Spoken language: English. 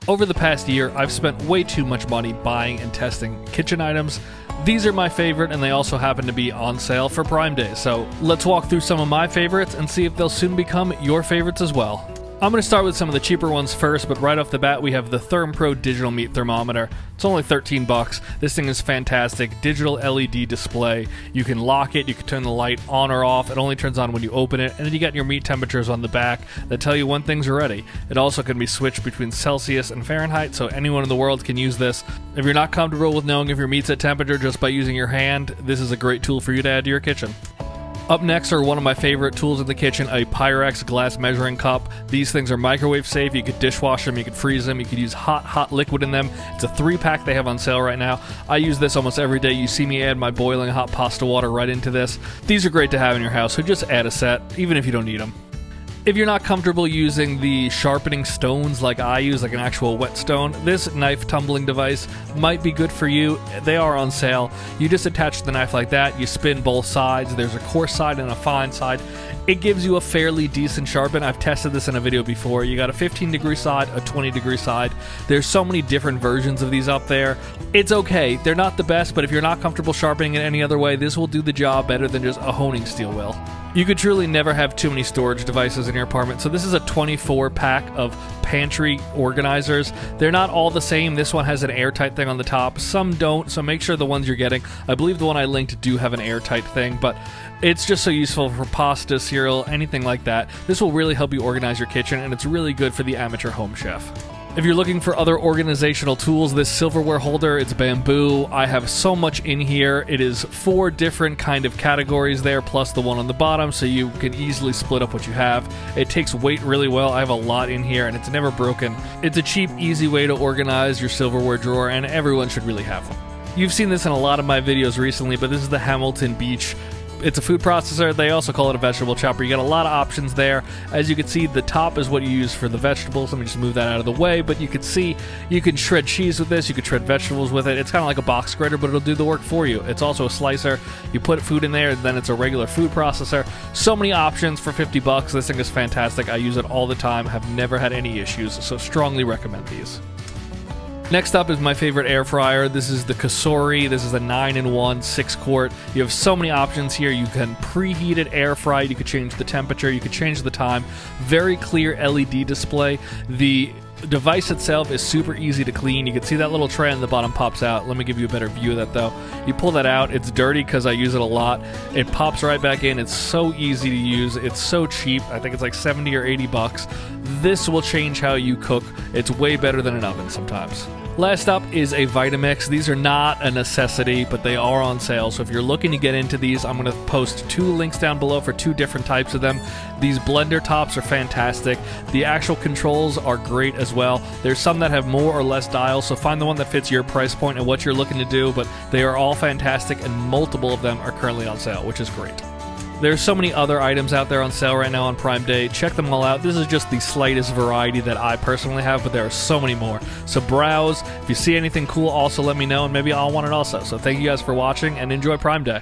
Over the past year, I've spent way too much money buying and testing kitchen items. These are my favorite, and they also happen to be on sale for Prime Day. So let's walk through some of my favorites and see if they'll soon become your favorites as well. I'm going to start with some of the cheaper ones first, but right off the bat, we have the ThermPro digital meat thermometer. It's only 13 bucks. This thing is fantastic. Digital LED display. You can lock it, you can turn the light on or off. It only turns on when you open it, and then you get your meat temperatures on the back that tell you when things are ready. It also can be switched between Celsius and Fahrenheit, so anyone in the world can use this. If you're not comfortable with knowing if your meat's at temperature just by using your hand, this is a great tool for you to add to your kitchen. Up next are one of my favorite tools in the kitchen, a Pyrex Glass measuring cup. These things are microwave safe. You could dishwash them, you could freeze them, you could use hot liquid in them. It's a 3-pack they have on sale right now. I use this almost every day. You see me add my boiling hot pasta water right into this. These are great to have in your house, so just add a set, even if you don't need them. If you're not comfortable using the sharpening stones like I use, like an actual whetstone, this knife tumbling device might be good for you. They are on sale. You just attach the knife like that, you spin both sides, there's a coarse side and a fine side. It gives you a fairly decent sharpen. I've tested this in a video before. You got a 15-degree side, a 20-degree side. There's so many different versions of these up there. It's okay. They're not the best, but if you're not comfortable sharpening it any other way, this will do the job better than just a honing steel will. You could truly never have too many storage devices in your apartment, so this is a 24-pack of Pantry Organizers. They're not all the same. This one has an airtight thing on the top. Some don't, so make sure the ones you're getting, I believe the one I linked do have an airtight thing, but it's just so useful for pasta, cereal, anything like that. This will really help you organize your kitchen, and it's really good for the amateur home chef. If you're looking for other organizational tools, this silverware holder, it's bamboo. I have so much in here. It is 4 different kind of categories there, plus the one on the bottom, so you can easily split up what you have. It takes weight really well. I have a lot in here, and it's never broken. It's a cheap, easy way to organize your silverware drawer, and everyone should really have one. You've seen this in a lot of my videos recently, but this is the Hamilton Beach. It's a food processor. They also call it a vegetable chopper. You got a lot of options there. As you can see, the top is what you use for the vegetables. Let me just move that out of the way. But you can see you can shred cheese with this. You can shred vegetables with it. It's kind of like a box grater, but it'll do the work for you. It's also a slicer. You put food in there, and then it's a regular food processor. So many options for 50 bucks. This thing is fantastic. I use it all the time. Have never had any issues, so strongly recommend these. Next up is my favorite air fryer. This is the Kasori. This is a 9-in-1 6-quart. You have so many options here. You can preheat it, air fry it. You can change the temperature. You can change the time. Very clear LED display. The device itself is super easy to clean. You can see that little tray on the bottom pops out. Let me give you a better view of that though. You pull that out. It's dirty because I use it a lot. It pops right back in. It's so easy to use. It's so cheap. I think it's like 70 or 80 bucks. This will change how you cook. It's way better than an oven sometimes. Last up is a Vitamix. These are not a necessity, but they are on sale. So if you're looking to get into these, I'm going to post 2 links down below for 2 different types of them. These blender tops are fantastic. The actual controls are great as well. There's some that have more or less dials, so find the one that fits your price point and what you're looking to do, but they are all fantastic, and multiple of them are currently on sale, which is great. There's so many other items out there on sale right now on Prime Day. Check them all out. This is just the slightest variety that I personally have, but there are so many more. So browse. If you see anything cool, also let me know, and maybe I'll want it also. So thank you guys for watching, and enjoy Prime Day.